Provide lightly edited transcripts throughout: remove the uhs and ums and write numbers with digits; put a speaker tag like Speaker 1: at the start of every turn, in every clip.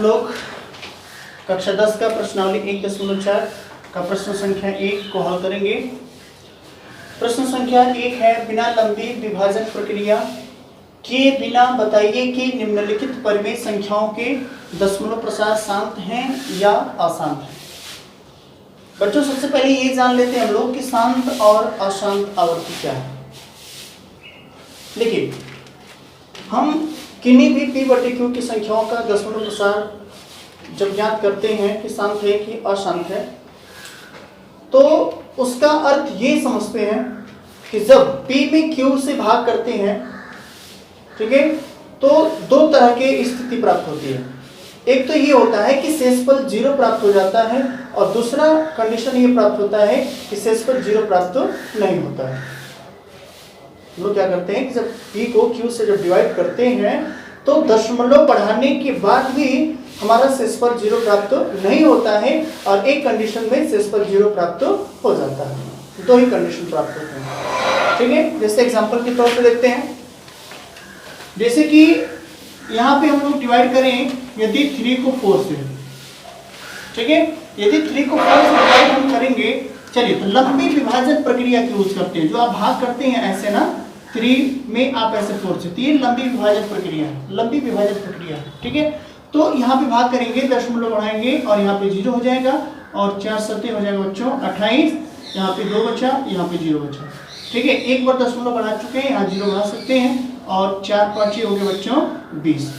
Speaker 1: लोग कक्षा 10 का प्रश्नावली 1.4 का प्रश्न संख्या 1 को हल करेंगे। प्रश्न संख्या 1 है, बिना लंबी विभाजन प्रक्रिया के बिना बताइए कि निम्नलिखित परिमेय संख्याओं के दशमलव प्रसार शांत हैं या अशांत हैं। बच्चों सबसे पहले ये जान लेते हैं हम लोग कि शांत और अशांत आवर्ती क्या है। देखिए, हम किन्हीं भी p/q की संख्याओं का दशमलव प्रसार जब ज्ञात करते हैं कि शांत है कि अशांत है, तो उसका अर्थ ये समझते हैं कि जब p में q से भाग करते हैं, ठीक है, तो दो तरह की स्थिति प्राप्त होती है। एक तो ये होता है कि शेषफल 0 प्राप्त हो जाता है और दूसरा कंडीशन ये प्राप्त होता है कि शेषफल 0 प्राप्त नहीं होता है। लोग क्या करते हैं कि जब p को q से जब डिवाइड करते हैं तो दशमलव बढ़ाने के बाद भी हमारा शेषफल 0 प्राप्त नहीं होता है और एक कंडीशन में शेषफल 0 प्राप्त हो जाता है। दो ही कंडीशन प्राप्त होते हैं, ठीक है। जैसे एग्जांपल के तौर पे देखते हैं, जैसे कि यहाँ पे हम लोग डिवाइड करें यदि 3 को 4 से, ठीक है, यदि 3 को 4 से डिवाइड हम करेंगे। चलिए, तो लंबी विभाजन प्रक्रिया की यूज करते हैं। जो आप भाग करते हैं ऐसे ना, 3 में आप ऐसे 4 से, 3 लंबी विभाजन प्रक्रिया है, लंबी विभाजन प्रक्रिया है, ठीक है। तो यहाँ पे भाग करेंगे, दशमलव बढ़ाएंगे और यहाँ पे 0 हो जाएगा और 4 सत्ते हो जाएगा बच्चों 28, यहाँ पे 2 बचा, यहाँ पे 0 बचा, ठीक है। एक बार दशमलव बढ़ा चुके हैं, यहाँ 0 बढ़ा सकते हैं और 4 5 हो गए बच्चों 20,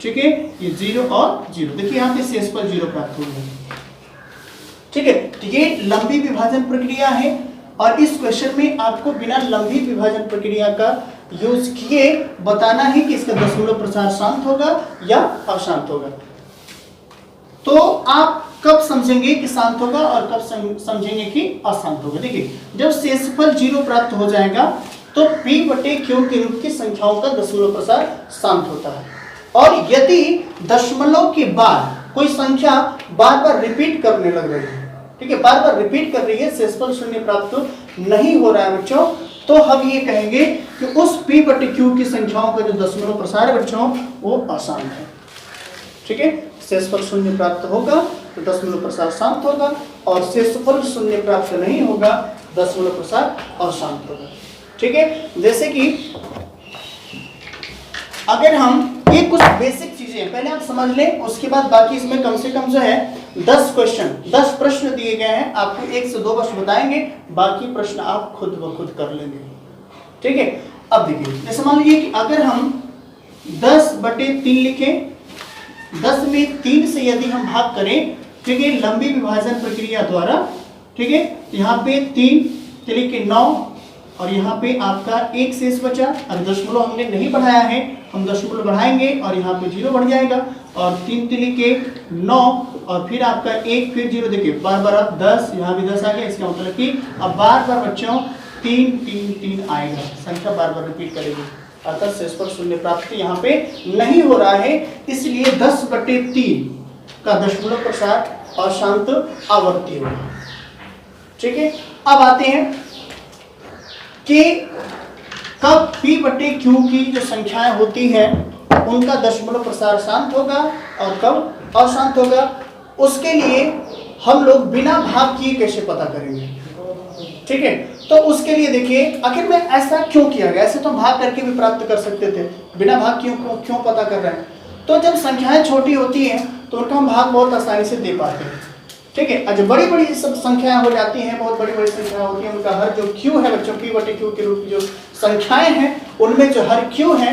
Speaker 1: ठीक है। ये 0 और 0, देखिए यहाँ पे शेषफल 0 प्राप्त हो गया, ठीक है। तो ये लंबी विभाजन प्रक्रिया है और इस क्वेश्चन में आपको बिना लंबी विभाजन प्रक्रिया का यूज किए बताना है कि इसका दशमलव प्रसार शांत होगा या अशांत होगा। तो आप कब समझेंगे कि शांत होगा और कब समझेंगे कि अशांत होगा। देखिए, जब शेषफल 0 प्राप्त हो जाएगा तो p/q के रूप की संख्याओं का दशमलव प्रसार शांत होता है। और यदि दशमलव के बाद कोई संख्या बार बार रिपीट करने लग रही है, ठीक है, बार बार रिपीट कर रही है, शेषफल 0 प्राप्त नहीं हो रहा है बच्चों, तो हम ये कहेंगे कि उस p/q की संख्याओं का जो दशमलव प्रसार है बच्चों वो अशांत है, ठीक है। शेषफल 0 प्राप्त होगा तो दशमलव प्रसार शांत होगा और शेषफल 0 प्राप्त नहीं होगा, दशमलव प्रसार अशांत होगा, ठीक है। जैसे कि अगर हम ये कुछ बेसिक चीजें पहले आप समझ लें, उसके बाद बाकी इसमें कम से कम जो है 10 क्वेश्चन 10 प्रश्न दिए गए हैं। आपको 1 से 2 प्रश्न बताएंगे, बाकी प्रश्न आप खुद ब खुद कर लेंगे, ठीक है। अब देखिए, जैसे मान लीजिए कि अगर हम 10/3 लिखें, 10 में 3 से यदि हम भाग करें, ठीक है, लंबी विभाजन प्रक्रिया द्वारा, ठीक है, यहाँ पे 3 के 9 और यहाँ पे आपका 1 शेष बचा। अब दशमलव हमने नहीं बढ़ाया है, हम दशमलव बढ़ाएंगे और यहाँ पे 0 बढ़ जाएगा और 3 के 9 और फिर आपका 1 फिर 0। देखिए बार बार अब 10, यहाँ भी 10 आ गया, इसका मतलब कि अब बार बार बच्चों 3 3 3 आएगा, संख्या बार बार रिपीट करेगी, अर्थात शेषफल 0 प्राप्ति यहाँ पे नहीं हो रहा है। इसलिए 10/3 का दशमलव प्रसार अशांत आवर्ती होगा, ठीक है। अब आते हैं कि कब p/q की जो संख्याएं होती हैं उनका दशमलव प्रसार शांत होगा और कब अशांत होगा। उसके लिए हम लोग बिना भाग किए कैसे पता करेंगे, ठीक है। तो उसके लिए देखिए, आखिर में ऐसा क्यों किया गया। ऐसे तो भाग करके भी प्राप्त कर सकते थे, बिना भाग क्यों पता कर रहे हैं। तो जब संख्याएं छोटी होती हैं तो उनका हम भाग बहुत आसानी से दे पाते हैं, ठीक है। जब बड़ी बड़ी सब संख्याएं हो जाती हैं, बहुत बड़ी बड़ी संख्याएं होती हैं, उनका हर जो q है बच्चों, p/q के रूप की जो संख्याएं हैं उनमें जो हर q है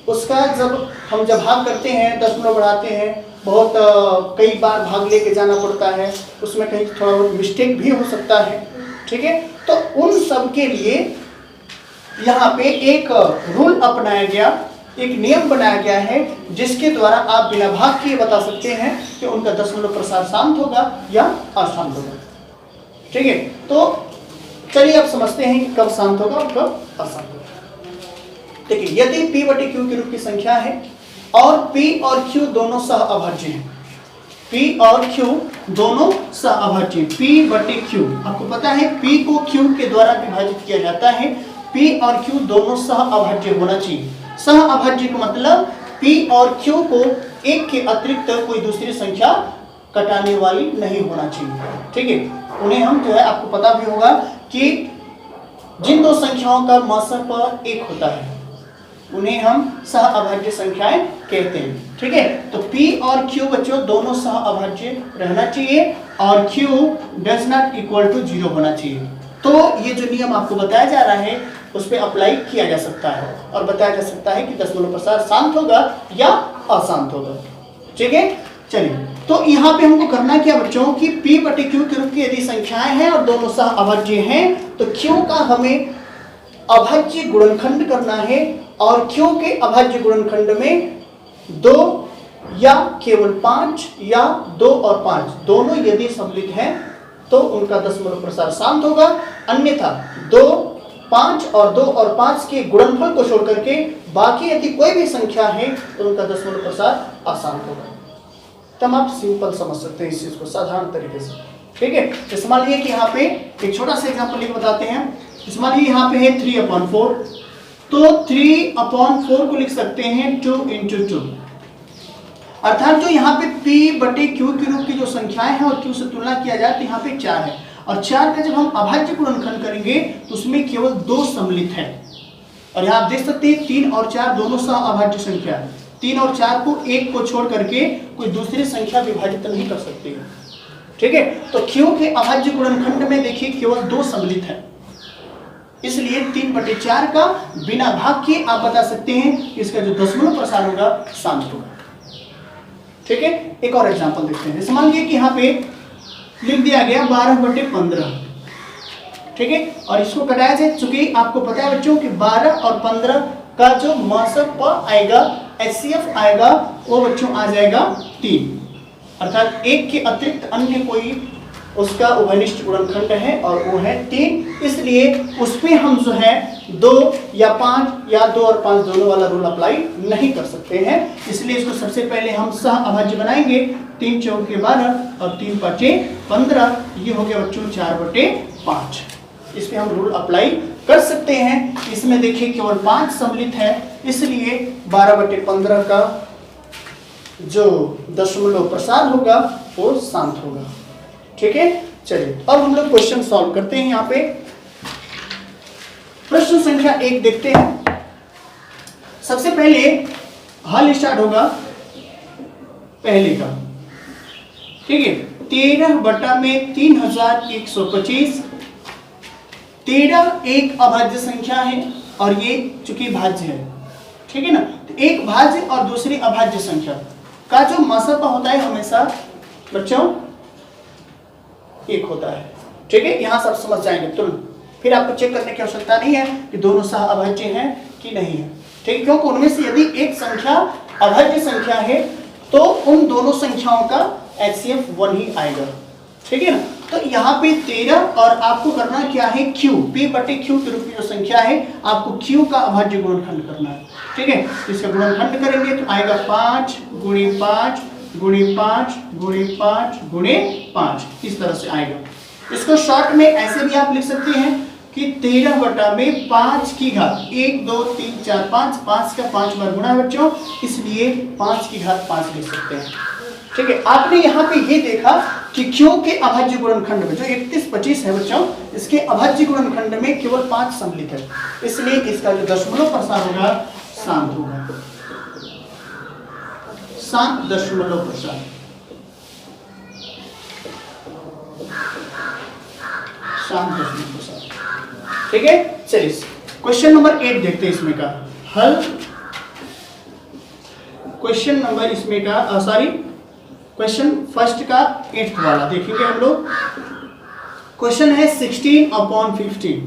Speaker 1: उसका जब भाग करते हैं, दशमलव बढ़ाते हैं, बहुत कई बार भाग लेके जाना पड़ता है, उसमें कहीं थोड़ा बहुत मिस्टेक भी हो सकता है, ठीक है। तो उन सब के लिए यहाँ पे एक रूल अपनाया गया, एक नियम बनाया गया है जिसके द्वारा आप बिना भाग किए बता सकते हैं कि उनका दशमलव प्रसार शांत होगा या अशांत होगा, ठीक है। तो चलिए अब समझते हैं कि कब शांत होगा और कब अशांत होगा। देखिए, यदि p/q के रूप की संख्या है और p और q दोनों सह अभाज्य हैं, p और q दोनों सह अभाज्य, p/q आपको पता है p को q के द्वारा विभाजित किया जाता है, p और q दोनों सह अभाज्य होना चाहिए। सह अभाज्य का मतलब P और Q को एक के अतिरिक्त कोई दूसरी संख्या कटाने वाली नहीं होना चाहिए। ठीक है, उन्हें हम जो है आपको पता भी होगा कि जिन दो संख्याओं का मसप एक होता है उन्हें हम सह अभाज्य संख्याएं कहते हैं। ठीक है, तो P और Q बच्चों दोनों सह अभाज्य रहना चाहिए और Q does not equal to 0 होना चाहिए। तो ये जो नियम आपको बताया जा रहा है उस पर अप्लाई किया जा सकता है और बताया जा सकता है कि दशमलव प्रसार शांत होगा या अशांत होगा। ठीक है, चलिए तो यहाँ पे हमको करना क्या बच्चों कि P बटे Q के रूप की यदि संख्याएं हैं और दोनों सह अभाज्य हैं तो Q का हमें अभाज्य गुणनखंड करना है और Q के अभाज्य गुणनखंड में 2 या केवल 5 या 2 और 5 दोनों यदि सम्मिलित हैं तो उनका दशमलव प्रसार शांत होगा, अन्यथा 2, 5 और 2 और 5 के गुणनफल को छोड़ करके बाकी यदि कोई भी संख्या है तो उनका दशमलव प्रसार अशांत होगा। तब आप सिंपल समझ सकते हैं इस चीज को साधारण तरीके से। ठीक है, तो मान लीजिए कि यहाँ पे एक छोटा सा एग्जांपल लेकर बताते हैं। मान लीजिए यहाँ पे है 3/4, तो 3/4 को लिख सकते हैं 2 × 2, अर्थात जो यहाँ पे P बटे Q के रूप की जो संख्याएं हैं और Q से तुलना किया जाए तो यहाँ पे 4 है और 4 का जब हम अभाज्य गुणनखंड करेंगे तो उसमें केवल 2 सम्मिलित है। और यहाँ आप देख सकते हैं 3 और 4 दोनों सह अभाज्य संख्या है। 3 और 4 को 1 को छोड़ करके कोई दूसरी संख्या विभाजित नहीं कर सकती है। ठीक है, तो Q के अभाज्य गुणनखंड में देखिए केवल 2 सम्मिलित है, इसलिए 3/4 का बिना भाग के आप बता सकते हैं कि इसका जो दशमलव प्रसार होगा शांत होगा। ठीक है, एक और एग्जांपल देखते हैं। जैसे मान लीजिए कि यहाँ पे लिख दिया गया 12/15। ठीक है, और इसको कटाया जाए, चूंकि आपको पता है बच्चों कि 12 और 15 का जो मसप आएगा HCF आएगा वो बच्चों आ जाएगा 3, अर्थात 1 के अतिरिक्त अन्य कोई उसका उभयनिष्ठ गुणनखंड है और वो है 3, इसलिए उसमें हम जो है 2 या 5 या 2 और 5 दोनों वाला रूल अप्लाई नहीं कर सकते हैं। इसलिए इसको सबसे पहले हम सह अभाज्य बनाएंगे। 3 × 4 = 12 और 3 × 5 = 15, ये हो गया बच्चों 4/5। इस पे हम रूल अप्लाई कर सकते हैं। इसमें देखिए केवल 5 सम्मिलित है, इसलिए 12/15 का जो दशमलव प्रसार होगा वो शांत होगा। ठीक है, चलिए अब हम लोग क्वेश्चन सॉल्व करते हैं। यहाँ पे प्रश्न संख्या 1 देखते हैं। सबसे पहले हल स्टार्ट होगा पहले का। ठीक है, 13/3125। 13 एक अभाज्य संख्या है और ये चूंकि भाज्य है, ठीक है ना, तो एक भाज्य और दूसरी अभाज्य संख्या का जो मसप होता है हमेशा बच्चों एक होता है। ठीक है, यहां सब समझ जाएंगे तुरंत, फिर आपको चेक करने की आवश्यकता नहीं है कि दोनों सह अभाज्य हैं कि नहीं है। ठीक है, क्योंकि उनमें से यदि एक संख्या अभाज्य संख्या है तो उन दोनों संख्याओं का HCF 1 ही आएगा। ठीक है ना, तो यहाँ पे 13 और आपको करना क्या है Q, P बटे Q के रूप की जो संख्या है आपको Q का अभाज्य गुणनखंड करना है। ठीक है, तो इसका गुणनखंड करेंगे तो आएगा 5 × 5 × 5 × 5 × 5, इस तरह से आएगा। इसको शॉर्ट में ऐसे भी आप लिख सकते हैं कि 13/5 की घात 1 2 3 4 5, 5 का 5 बार गुणा है बच्चों, इसलिए 5 की घात 5 लिख सकते हैं। ठीक है, आपने यहाँ पे ये देखा कि Q के अभाज्य गुणनखंड में जो 31/25 है बच्चों, इसके अभाज्य गुणनखंड में केवल 5 सम्मिलित है, इसलिए इसका जो दशमलव प्रसार होगा शांत होगा। शांत दशमलव प्रसार, शांत दशमलव प्रसार। ठीक है, चलिए क्वेश्चन नंबर 8 देखते हैं इसमें का हल। क्वेश्चन नंबर इसमें का क्वेश्चन फर्स्ट का 8th वाला देखेंगे हम लोग। क्वेश्चन है 16/15,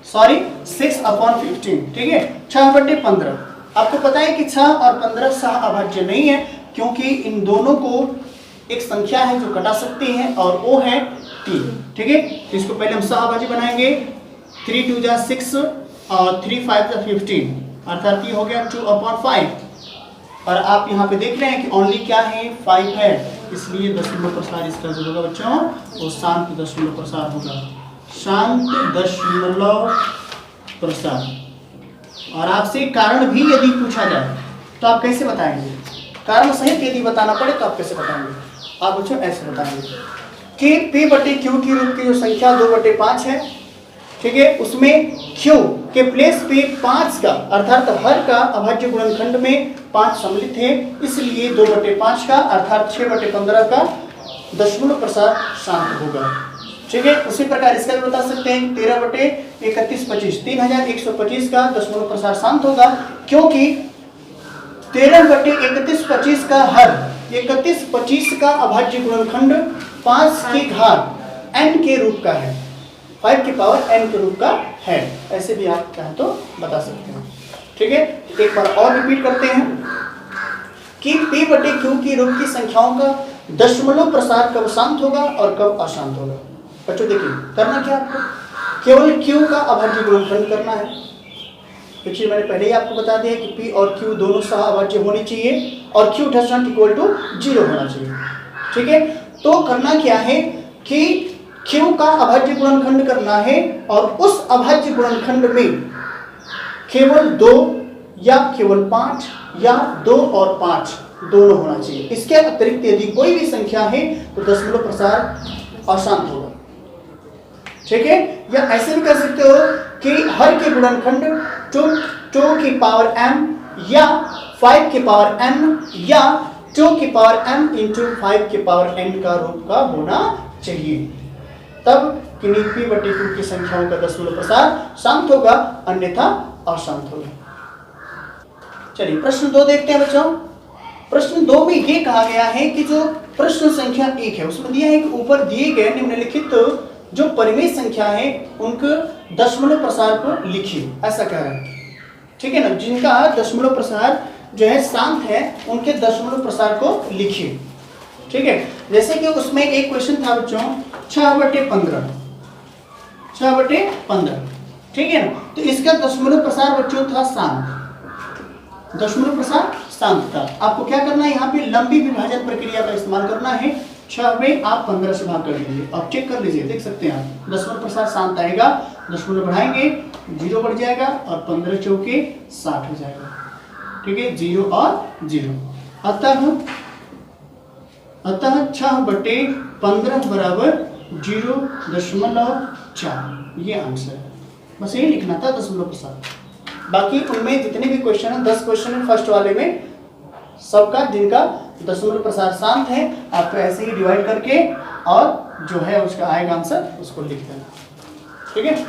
Speaker 1: सॉरी 6/15। ठीक है, 6/15। आपको पता है कि 6 और 15 सह अभाज्य नहीं है, क्योंकि इन दोनों को एक संख्या है जो कटा सकती है और वो है 3। ठीक है, तो इसको पहले हम सह अभाज्य बनाएंगे। 3 × 2 = 6 और 3 × 5 = 15, अर्थात ये हो गया 2/5। और आप यहाँ पे देख रहे हैं कि ओनली क्या है 5 है, इसलिए दशमलव प्रसार इसका जो होगा बच्चों वो शांत दशमलव प्रसार होगा। शांत दशमलव प्रसार। और आपसे कारण भी यदि पूछा जाए तो आप कैसे बताएंगे? कारण सहित यदि बताना पड़े तो आप कैसे बताएंगे? आप बच्चों ऐसे बताएंगे कि P बटे Q की रूप की जो संख्या 2/5 है, ठीक है, उसमें Q के प्लेस पे 5 का अर्थात हर का अभाज्य गुणनखंड में 5 सम्मिलित है, इसलिए 2/5 का अर्थात 6/15 का दशमलव प्रसार शांत होगा। ठीक है, उसी प्रकार इसका भी बता सकते हैं 13/3125 3125 का दशमलव प्रसार शांत होगा, क्योंकि 13/3125 का हर 3125 का अभाज्य गुणनखंड 5 की घात n के रूप का है, 5 की पावर n के रूप का है। ऐसे भी आप चाहें तो बता सकते हैं। ठीक है, एक बार और रिपीट करते हैं कि P बटे Q की रूप की संख्याओं का दशमलव प्रसार कब शांत होगा और कब अशांत होगा। बच्चों देखिए, करना क्या आपको, केवल Q का अभाज्य गुणनखंड करना है। क्योंकि मैंने पहले ही आपको बता दिया कि P और Q दोनों सह अभाज्य होनी चाहिए और Q = 0 होना चाहिए। ठीक है, तो करना क्या है कि Q का अभाज्य गुणनखंड करना है और उस अभाज्य गुणनखंड में केवल 2 या केवल 5 या 2 और 5 दोनों होना चाहिए। इसके अतिरिक्त यदि कोई भी संख्या है तो दशमलव प्रसार अशांत होगा। ठीक है, या ऐसे भी कर सकते हो कि हर के गुणनखंड 2 की पावर m या 5 की पावर n या 2 की पावर m इंटू 5 की पावर n का रूप का होना चाहिए, तब किन्हीं P बटे Q की संख्याओं का दशमलव प्रसार शांत होगा, अन्यथा अशांत होगा। चलिए प्रश्न 2 देखते हैं बच्चों। प्रश्न 2 में ये कहा गया है कि जो प्रश्न संख्या 1 है उसमें दिया है कि ऊपर दिए गए निम्नलिखित जो परिमेय संख्या है उनके दशमलव प्रसार को लिखिए, ऐसा कह रहा है। ठीक है ना, जिनका दशमलव प्रसार जो है शांत है उनके दशमलव प्रसार को लिखिए। ठीक है, जैसे कि उसमें एक क्वेश्चन था बच्चों 6/15, 6/15। ठीक है ना, तो इसका दशमलव प्रसार बच्चों था शांत, दशमलव प्रसार शांत था। आपको क्या करना है, यहाँ पे लंबी विभाजन प्रक्रिया का इस्तेमाल करना है। 6 में आप 15 से भाग कर लीजिए, आप चेक कर लीजिए, देख सकते हैं आप दशमलव प्रसार शांत आएगा, दशमलव बढ़ाएंगे 0 बढ़ जाएगा और 15 चौके 60 हो जाएगा। ठीक है, 0 और 0, अतः 6/15 बराबर 0.4, ये आंसर है। बस यही लिखना था दशमलव प्रसार। बाकी उनमें जितने भी क्वेश्चन है 10 क्वेश्चन है फर्स्ट वाले में, सबका जिनका दशमलव प्रसार शांत है आपको ऐसे ही डिवाइड करके और जो है उसका आएगा आंसर उसको लिख देना। ठीक है।